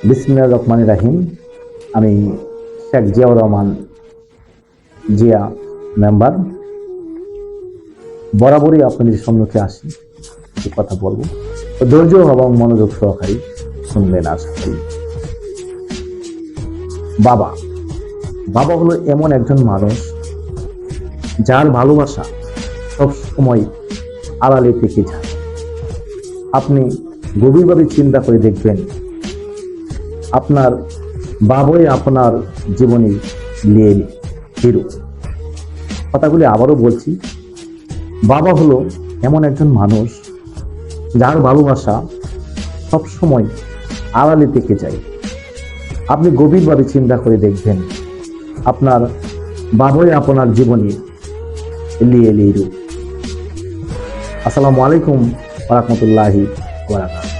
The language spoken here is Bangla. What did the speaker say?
বিসমিল্লাহির রহমানির রহিম। আমি শেখ জিয়াউর রহমান জিয়া মেম্বার বরাবরই আপনাদের সম্মুখে আসি, কিছু কথা বলবো। ধৈর্য এবং মনোযোগ সহকারী শুনবেন আশা করি। বাবা বাবা হলো এমন একজন মানুষ যার ভালোবাসা সব সময় আড়ালে থেকে যায়। আপনি গভীরভাবে চিন্তা করে দেখবেন, আপনার বাবাই আপনার জীবনে নিয়ে হিরো। কথাগুলি আবারও বলছি, বাবা হলো এমন একজন মানুষ যার ভালোবাসা সব সময় আড়ালে থেকে যায়। আপনি গভীরভাবে চিন্তা করে দেখবেন, আপনার বাবাই আপনার জীবনে নিয়ে হিরো। আসসালামু আলাইকুম ওয়া রাহমাতুল্লাহি ওয়া বারাকাতুহু।